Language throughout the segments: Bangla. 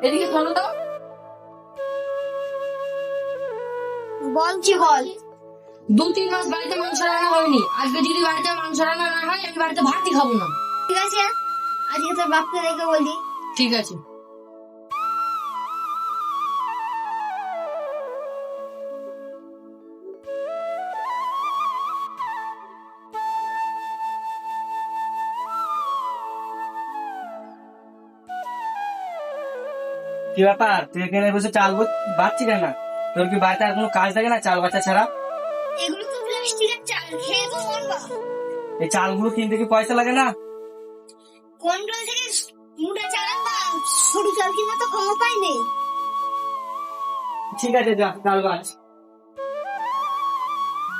এদিকে শোনো তো। বলছি বল। 2-3 মাস বাড়িতে মাংস রান্না হয়নি, আজকে যদি বাড়িতে মাংস রান্না না হয় আমি বাড়িতে ভাতই খাবো না। ঠিক আছে, আজকে তোর বাপকে রেখে বলি। ঠিক আছে। কি ব্যাপার, তুই এখানে বসে চাল বাচ্চি কেন? তোর কি বাড়িতে আর কোনো কাজ থাকে না চাল বাচ্চা ছাড়া? এগুলো তো প্লাস্টিকের চাল, খেয়ে তো মরবা। এই চালগুলো কিনতে কি পয়সা লাগে না? কন্ট্রোল থেকে মুড়ে চালান বা সরু চাল কিনা তো ক্ষমতাই নেই। ঠিক আছে, যা চাল বাচ।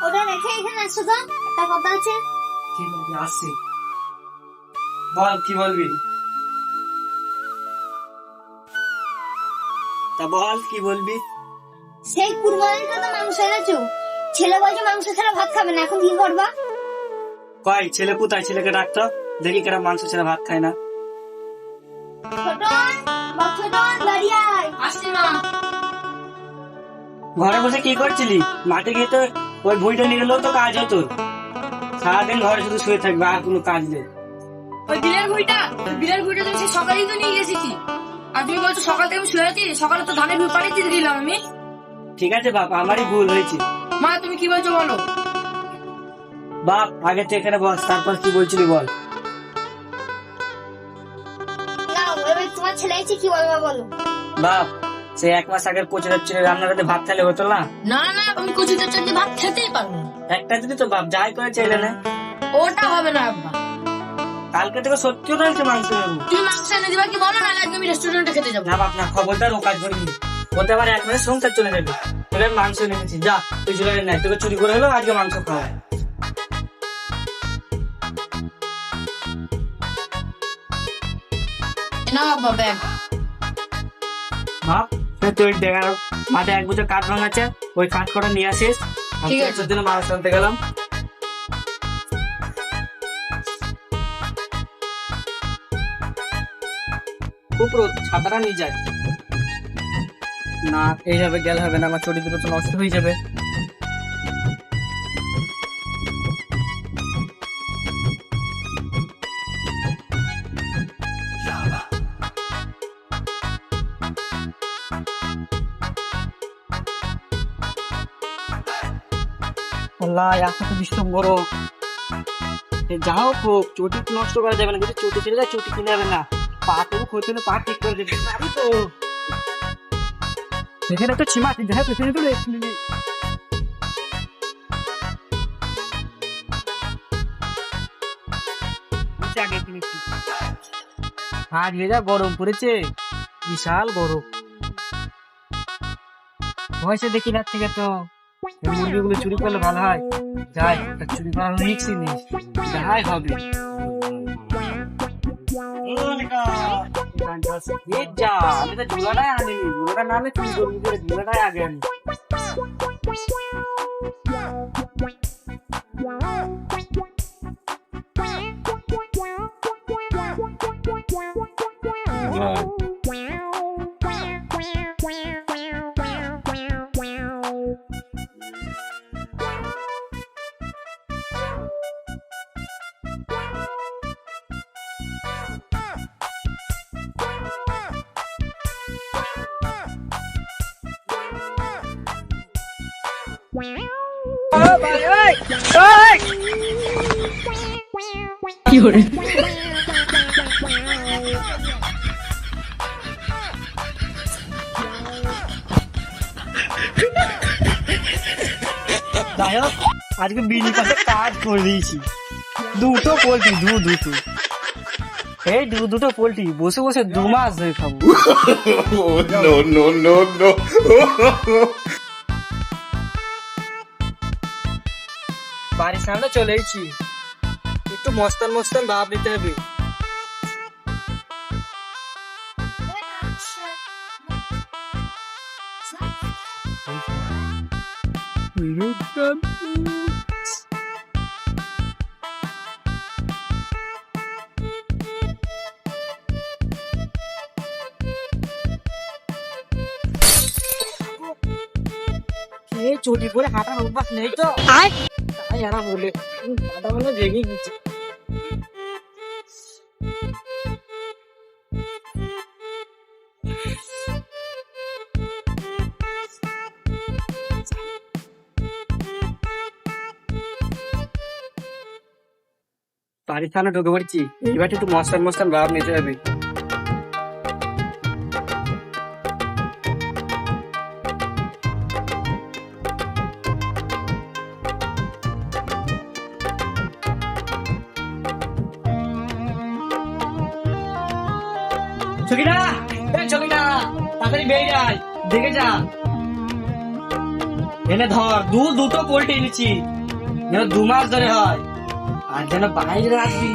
ওটা রেখে এখানে আসো তো, একটা কথা আছে। ঠিক আছে, আসছি। বল, কি বলবি? তা বল, কি বলবি? সেই কুরবানিতে তো মাংস এনেছো, ছেলে বলছে মাংস ছাড়া ভাত খাবে না, এখন কি করবা? কয় ছেলে কোথায়? ছেলেকে ডাকতো, দেখি কেরা মাংস ছাড়া ভাত খায় না। ছোটন, ছোটন দাঁড়িয়ে আয়। আসছি মা। ঘরে বসে কি করছিলি? মাঠে গিয়ে তো ওই ভুঁইটা নিয়ে গেলেও তো কাজ হতো। সারাদিন ঘরে শুধু শুয়ে থাকবে, আর কোনো কাজ নেই। ওই বিলের ভুঁইটা তুমি সে সকালেই তো নিয়ে গেছিস। আর তুমি বলছো সকাল থেকে আমি শুয়ে আছি, সকালে তো ধানের ভুঁই পাড়িয়ে দিয়ে দিলাম আমি। ঠিক আছে বাপ, আমারই ভুল হয়েছে। মা তুমি কি বলছো বলো। বাপ, আগে তো এখানে বস, তারপর কি বলছিলি বল। নাও, এবার তোমার ছেলে এসে কি বলবা বলো। বাপ, সে 1 মাস আগের পচে যাচ্ছিল রান্নাটাতে ভাত খেলে হতো না? না না, আমি কচুতে চাটনি ভাত খেতেই পারবো না। একটা যদি তো বাপ যাই করে চাইলে না। ওটা হবে না আব্বা। কালকে থেকে সত্যি তো হয়েছে মাংস নেবো। তুমি মাংস এনে দিবা কি বলো, নাহলে আজকে আমি রেস্টুরেন্টে খেতে যাবো। না বাপ না, খবরদার ও কাজ করিনি। ওতে আবার 1 মাসের সংসার চলে যাবে। তোকে আমি মাংস এনেছি, যা তুই চলে নাই, তোকে চুরি করে হলো আজকে মাংস খাওয়া। না আব্বা, ব্যাগ। বাপ, তুই দেখার মাঠে 1 বছর কাঠ ভাঙাচ্ছে, ওই কাঠ কটা নিয়ে আসিস। ঠিক আছে। তোর জন্য মাংস আনতে গেলাম। উপর ছাতাটা নিয়ে যায় না, এইভাবে গেলে হবে না, আমার চটি দুটো তো নষ্ট হয়ে যাবে। আল্লাহ, এত ভীষণ বড়। যা হোক, চটি তো নষ্ট করা যাবে না, যদি চটি চলে যায় চটি কিনে যাবে না। পাতেও ক্ষতি হলে পা ঠিক করে দেবে। আমি তো এখানে একটা সীমা আছে, দেখা পেছনে তো আর যা গরম পড়েছে, বিশাল গরম। ভয়সে দেখি না থেকে তো মুরগিগুলো চুরি করলে ভালো হয়। যাই, চুরি করার রিক্সই নেই, যাই হবে। আমি তো ঝুলাটাই আনিনি, ঝুলাটা না আনলে চুরি করবি, ঝুলাটাই আগে আনি। কি করে আজকে বিনি পাশে কাজ করে দিয়েছি। দুটো পোল্ট্রি, দুটো এই দুটো পোল্ট্রি বসে বসে 2 মাস ধরে খাবো। বাড়ির সামনে চলে এসেছি, একটু মস্তান মস্তান ভাব নিতে হবে। এই চটি পরে হাঁটার অভ্যাস নেই তো, তাই এরা বলে দাদা মানে ভেঙে গেছে। বাড়ির সামনে ঢুকে পড়ছি, এবার একটু মস্তান মস্তান ভাব নিতে হবে। ছকিনা, ছকিনা, তাড়াতাড়ি বেরিয়ে আয়, দেখে যা। এনে ধর, দুটো পোল্ট্রি এনেছি, যেন 2 মাস ধরে হয়। আর যেন বাইরে রাখবি,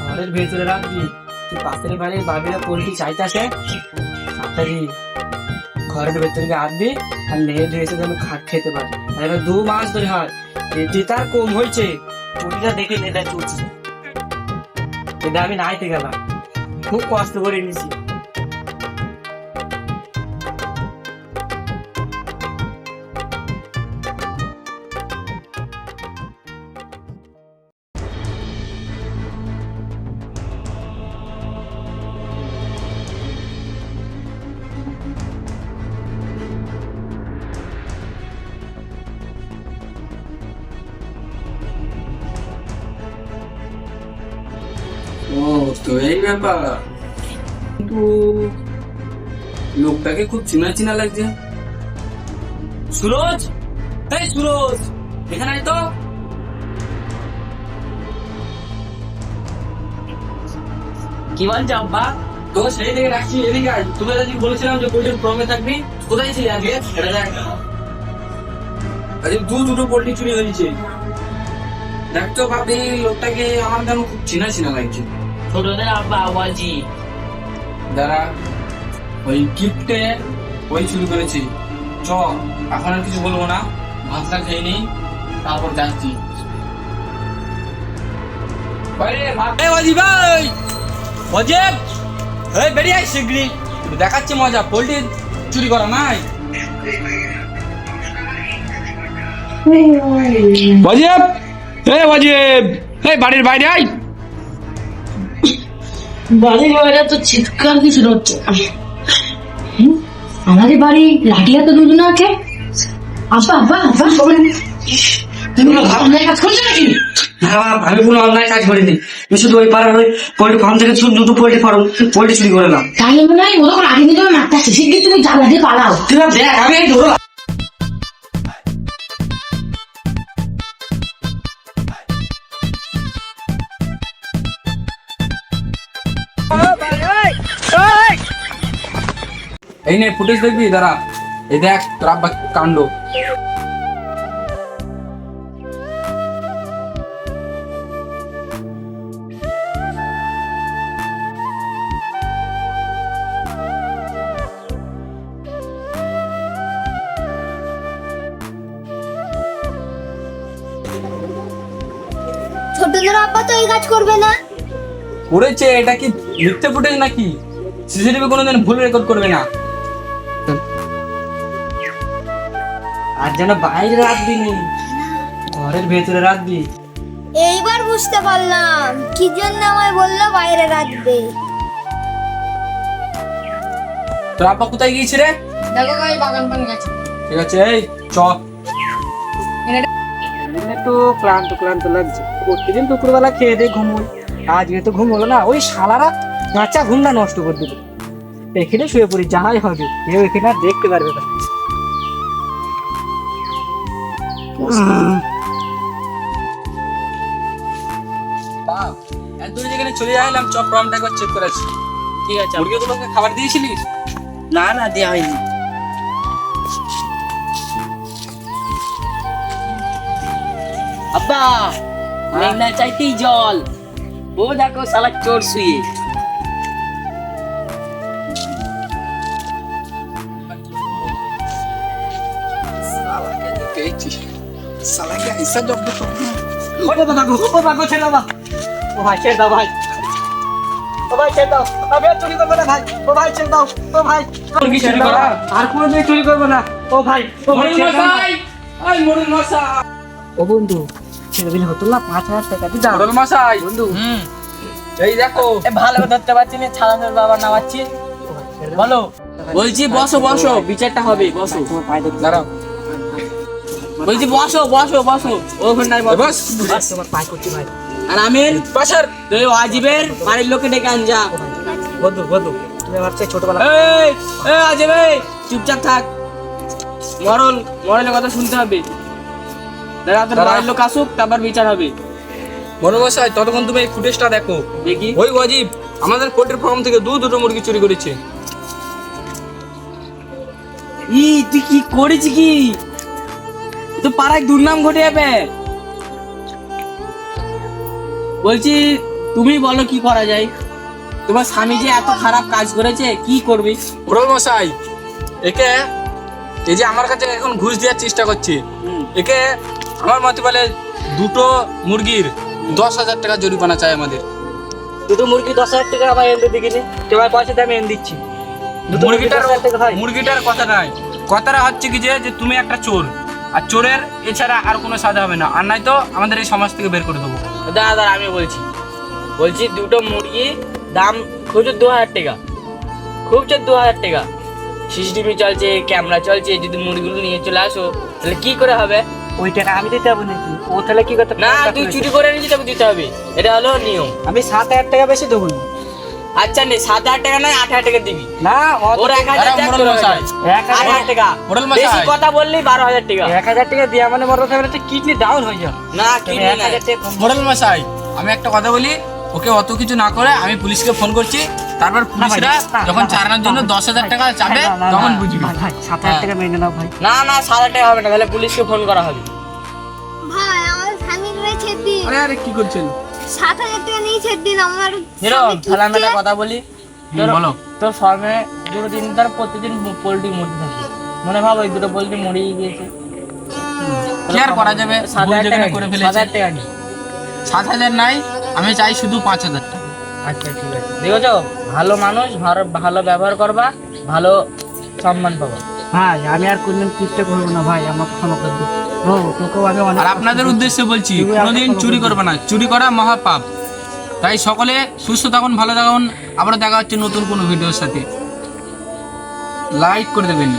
ঘরের ভেতরে রাখবি। তুই পাশের বাড়ির বাবিরা পোল্ট্রি চাইতেছে, তাড়াতাড়ি ঘরের ভেতরে আনবি আর নেড়ে ধুয়েছে যেন খেতে পারে। আর এবার 2 মাস ধরে হয়, এটি তার কম হয়েছে। পোল্ট্রিটা দেখে এটা চলছে, এটা আমি নাইতে গেলাম, খুব কষ্ট করে নিছি। ও, তো এই ব্যাপার। কিন্তু লোকটাকে খুব চেনা চেনা লাগছে। সুরজ, এই সুরজ, এখানে আয় তো। কি বলছো আব্বা? তোকে সেই থেকে রাখছি, এদিকে আয়। তোকে যদি বলেছিলাম যে পোল্ট্রির প্রমে থাকবি, কোথায় ছিলি আগে? এটা দেখ, আজ দুটো পোল্ট্রি চুরি হয়েছে। দেখ তো ভাবি, লোকটাকে আমার যেন খুব চেনা চেনা লাগছে। ছোটদের আব্বা আওয়াজি। যারা ওই গিফটে ওই চুরি করেছি। চ, এখন আর কিছু বলবো না, ভাতটা খেয়ে নি, তারপর যাচ্ছি। বেরিয়ে আয় শিগগিরি, দেখাচ্ছি মজা। পোল্ট্রি চুরি করা নাই। ওয়াজিব, ওয়াজিব, বাড়ির বাইরে আয়। বাড়ির বাইরে তো চিৎকার কিছু হচ্ছে। আমাদের বাড়ি লাঠিয়া তো দুজন আছে। আব্বা আব্বা আব্বা, তুমি অন্যায় কাজ করছো নাকি? আমি কোনো অন্যায় কাজ করিনি, আমি শুধু ওই পাড়ার ওই পোল্ট্রি ফার্ম থেকে শুধু 2টো পোল্ট্রি চুরি করলাম। তাহলে মনে হয় ওরকম আগে নিয়ে যাবে মারতে আসছে, শিগগির তুমি জ্বালা দিয়ে পালাও। তুই দেখ, আমি এই ধরো। এই নে ফুটেজ দেখবি, দাঁড়া। এই দেখ তোর আব্বা কাণ্ড। ছোটদের আব্বা তো এই কাজ করবে না। করেছে, এটা কি মিথ্যে ফুটেজ নাকি? সিসিটিভি কোনোদিন ভুল রেকর্ড করবে না। আর যেন বাইরে রাখবি নি, ঘরের ভেতরে রাখবি। এইবার বুঝতে পারলাম কি জন্য আমায় বললো বাইরে রাখবে। তোর আব্বা কোথায় গিয়েছে রে? দেখো ভাই বাগান পান গেছে। ঠিক আছে, এই চ। তো ক্লান্ত ক্লান্ত লাগছে, প্রতিদিন দুপুরবেলা খেয়ে দিয়ে ঘুমোই, আজকে তো ঘুম হলো না। ওই শালারা কাঁচা ঘুমটা নষ্ট করে দিল। এখানে শুয়ে পড়ি, যাই হবে, কেউ এখানে আর দেখতে পারবে না। বাপ, এত দূরে যেখানে চলে আইলাম, চ প্রমটা একবার চেক করেছি। ঠিক আছে। মুরগিগুলোকে খাবার দিয়েছিলিস? না না, দেওয়া হয়নি। আব্বা, মেঘনা চাইতেই জল। ও দেখো শালা চোর শুয়ে। সালাকে ऐसा জব্দ করব। ও বাবা ছেড়ে দাও। ও ভাই ছেড়ে দাও ভাই। ও ভাই ছেড়ে দাও, আমি আর চুরি করবো না ভাই। ও ভাই ছেড়ে দাও, ও ভাই। কি চুরি করা? আর কোনোদিন চুরি করবো না। ও ভাই, ও ভাই, মোড়ল মশাই, এই মোড়ল মশাই, ও বন্ধু ছেলে দিলে হতো না 5,000 টাকা দি দাও মোড়ল মশাই, বন্ধু। এই দেখো। ভালো করে ধরতে পারছি না, ছাড়ানোর বাবা নামাচ্ছি বলো। বলছি বসো বসো, বিচারটা হবে, বসো। তোমার পায়ে ধরছি, দাঁড়াও। বলছি বসো বসো বসো, ওখানটায় বসো। বস। তোমার পায়ে করছি ভাই। আর আমির পাশার। তুই আজিবের বাড়ির লোকে ডেকে আন যা। বন্ধু বন্ধু তুমি আমার চেয়ে ছোটবেলা এই এই আজিব, এই চুপচাপ থাক। মরলের কথা শুনতে হবে। দাঁড়া, তোর বাড়ির লোক আসুক, তারপর বিচার হবে। মোড়ল মশাই, ততক্ষণ তুমি এই ফুটেজটা দেখো। দেখি। ওই অজীব আমাদের পোল্ট্রি ফার্ম থেকে দুটো মুরগি চুরি করেছে। তুই কি করেছি কি? তো পাড়ায় দুর্নাম ঘটে যাবে। বলছি তুমি বলো কি করা যায়? তোমার স্বামী যে এত খারাপ কাজ করেছে, কি করবি? মোড়ল মশাই, একে এই যে আমার কাছে এখন ঘুষ দেওয়ার চেষ্টা করছে, একে আমার মতে বলে দুটো মুরগির 10,000 টাকা জরিমানা চাই আমাদের। দুটো মুরগি 10,000 টাকা আমার এনে দিকিনি, তোমার পয়সা দিয়ে আমি এনে দিচ্ছি। দুটো মুরগি 10,000 টাকা হয়। মুরগিটার কথা নাই, কথাটা হচ্ছে কি যে তুমি একটা চোর, আর চোরের এছাড়া আর কোনো সাজা হবে না, আর নাই তো আমাদের এই সমাজ থেকে বের করে দেবো। দাদা আমি বলছি দুটো মুরগি দাম খুব 2,000 টাকা, খুব 2,000 টাকা। সিসিটিভি চলছে, ক্যামেরা চলছে, যদি মুরগিগুলো নিয়ে চলে আসো তাহলে কি করে হবে? ওই টাকা আমি দিতে হবে নাকি? ও তাহলে কি করতে না, তুই চুরি করে এনেছিস, তোকে দিতে হবে, এটা হলো নিয়ম। আমি 7,000 টাকা বেশি দেবো না। আচ্ছা নে, 7,000 টাকা নয় 8,000 টাকা দিবি। না ওর 1,000 দাঁড়াও, টাকা, মোড়ল মশাই। 8,000 টাকা। মোড়ল মশাই। বেশি কথা বললি 12,000 টাকা। 1,000 টাকা দিয়া মানে বড় ফ্যামিলি কিডনি ডাউন হয়ে যাবে। না, কি তুমি 1,000 টাকা কম মোড়ল মশাই, আমি একটা কথা বলি, ওকে অত কিছু না করে আমি পুলিশকে ফোন করছি, তারপর পুলিশরা যখন চালানোর জন্য 10,000 টাকা চাবে তখন বুঝবি। ভাই 7,000 টাকা মেনে নাও ভাই। না 7,000 টাকা হবে না, তাহলে পুলিশকে ফোন করা হবে। ভাই আমার স্বামী রয়েছে দিন আরে কি করছেন? 7,000 টাকা নিয়েছে দিন আমার হিরো, স্বামী তাহলে আমি একটা কিস্তি- কথা বলি। বলো। তোর ফার্মে দুটো দিন ধর প্রতিদিন পোল্ট্রি মুরগি থাকে, মনে ভাব ওই দুটো পোল্ট্রি মরে গিয়েছে। কি আর করা যাবে, 7,000 ভুল যেখানে টাকা করে নি, ফেলেছে। 7,000 টাকা নি। 7,000 নাই, আমি চাই শুধু 5,000 টাকা। আচ্ছা ঠিক আছে, দেখেছো, ভালো মানুষ, ভালো ব্যবহার করবা, ভালো সম্মান পাবা। ভাই আমি আর কোনদিন কিস্তি করবো না ভাই, আমার ক্ষমা করে দিও। ও তোকেও আগে অনেক আর আপনাদের উদ্দেশ্যে বলছি, তুমি কোনোদিন আমাকে চুরি ক্ষমা করবে না, চুরি করা মহাপাপ। তাই সকলে সুস্থ থাকুন, ভালো থাকুন, আবার দেখা হচ্ছে নতুন কোনো ভিডিওর সাথে। লাইক করে দেবেন।